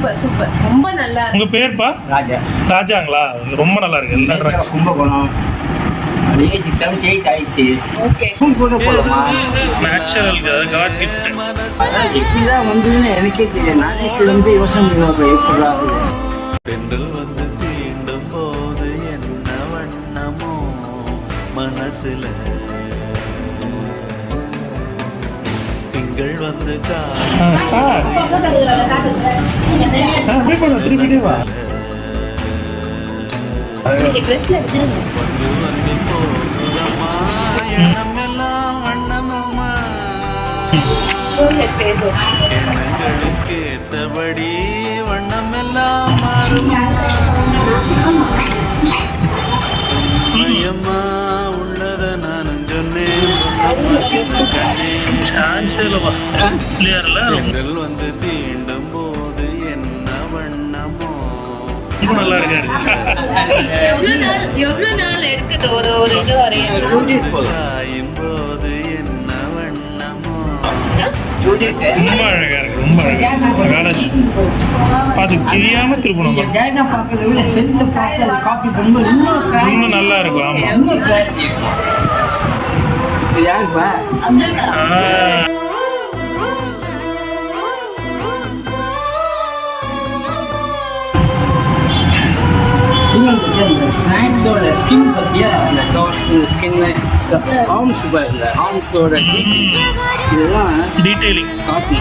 Super super, ரொம்ப நல்லா இருக்கு. உங்க பேர்ப்பா? ராஜா. ராஜாங்களா? ரொம்ப நல்லா இருக்கு. எல்லா கும்பகோணம். ஏஜ் 78 ஆயிடுச்சு. ஓகே. கூட போகலாமா? Natural god gift. எப்படிதான் வந்ததுன்னு எனக்கே தெரியல. நானே சிலந்து யோசனை பண்ணுவேன் எப்படா பெண்கள் வந்து தீண்டும் போது என்ன வண்ணமோ மனசுல திங்கள் வந்து வந்து போகுதம்மா எண்ணம் எல்லாம் வண்ணமம்மா எண்ணங்களுக்கு ஏத்தபடி வண்ணம் எல்லாம் மாறுமம்மா உண்மையம்மா உள்ளத நானும் சொன்னேன் பெண்கள் வந்து தீண்டும் போது என்ன வண்ணமோ நல்லா இருக்காரு. எவ்வளவு நாள் எடுக்குது ஒரு இது வரையும்? போது என்ன வண்ணமோ ரொம்ப அழகா இருக்கு. ரொம்ப அழகா அது தெரியாம திருப்பணும். இன்னும் நல்லா இருக்கும். ஆமா. ஸ்நாக்ஸோட ஸ்கின் பற்றியா அந்த டாட்ஸ் ஸ்கின்னு ஆர்ம்ஸ் பாருங்க, ஆர்ம்ஸோட இதெல்லாம் டீட்டெயிலிங் காப்பி.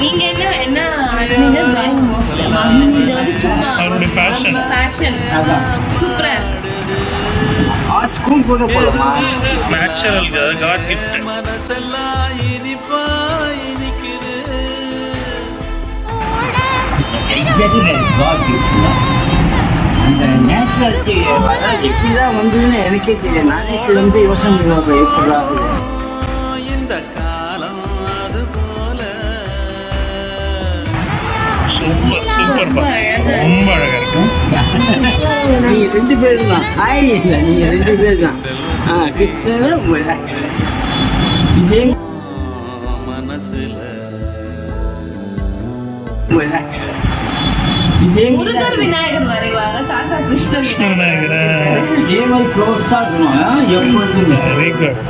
நீங்க என்ன அவருடைய பேஷன். சூப்பரா இருக்கு. ஸ்கூல் கூட போகலாமா? Natural god gift. மனசெல்லாம் இனிப்பா இனிக்குது அந்த நேச்சுரலிட்டி எப்படிதான் வந்ததுன்னு எனக்கே தெரியல. நானே சிலந்து யோசனை பண்ணுவேன் எப்படா இந்த காலம் அது போல சூப்பர் சூப்பர். ரொம்ப அழகா இருக்கு. நீங்க 2 பேரும் தான். ஹாய் இல்லை, நீங்க 2 பேர் தான். கிருஷ்ணனும் இதே மனசுல முருகர் விநாயகர் வரைவாங்க, தாத்தா கிருஷ்ண விநாயகர். இதே மாதிரி க்ளோஸா இருக்கணும் எப்பொழுதுமே. Very good.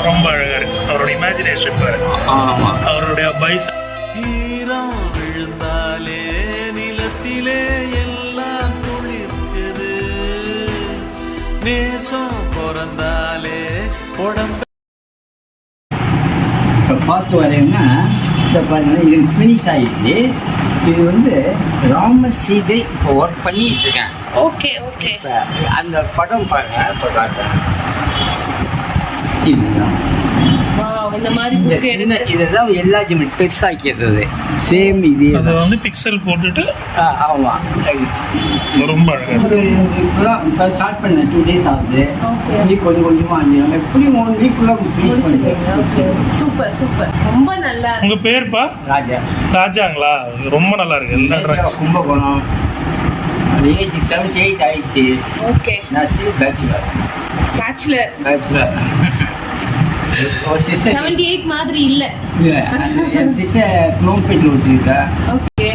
ரொம்ப அழகா இருக்கு. அவருடைய இமேஜினேஷன் பாரு. ஆமா, அவருடைய பைஸ் ஈரம் விழுந்தாலே நிலத்திலே எல்லாம் துளிர்க்குது நேசம் பிறந்தாலே உடம்பு இப்போ பார்த்து வரேன்னா இதை பாருங்க, இது ஃபினிஷ் ஆகிடுது. இது வந்து ராம சீதை இப்போ ஒர்க் பண்ணிட்டு இருக்கேன். Okay okay. இப்போ அந்த படம் பாருங்க, இப்போ காட்டுறேன். இதுதான் இந்த மாதிரி புக் எடுங்க. இதுதான் எல்லா ஜிமெண்ட் பெருசாக்கிறது. சேம் இது அதை வந்து பிக்சல் போட்டுட்டு. ஆமாம், ரொம்ப அழகா இப்போதான் இப்போ ஸ்டார்ட் பண்ணேன். 2 days ஆகுது. நீ கொஞ்சம் கொஞ்சமாக 5 நாள் எப்படி 1 வீக்குள்ளே சூப்பர் சூப்பர், ரொம்ப நல்லா இருக்கு. உங்க பேர்ப்பா? ராஜா. ராஜாங்களா? ரொம்ப நல்லா இருக்கு. எல்லா கும்பகோணம். ஏஜ் 78 ஆயிடுச்சு. ஓகே. நான் ஸ்டில் பேச்சுலர். பேச்சுலர் 78 மாதிரி இல்ல. என் சிஸ்டர் குளோம்பேட்டில் ஒட்டியிருக்கா. ஓகே.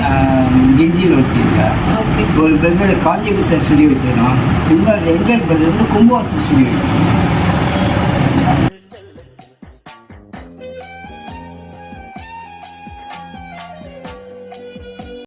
கிண்டியில் ஒட்டியிருக்கா. ஓகே. ஒரு பிரதர் காஞ்சிபுரத்தில் ஸ்டுடியோ வச்சிருக்கோம். இன்னொரு எங்கர் பிரதர் வந்து கும்பகோணத்தில் ஸ்டுடியோ வச்சிருக்கோம்.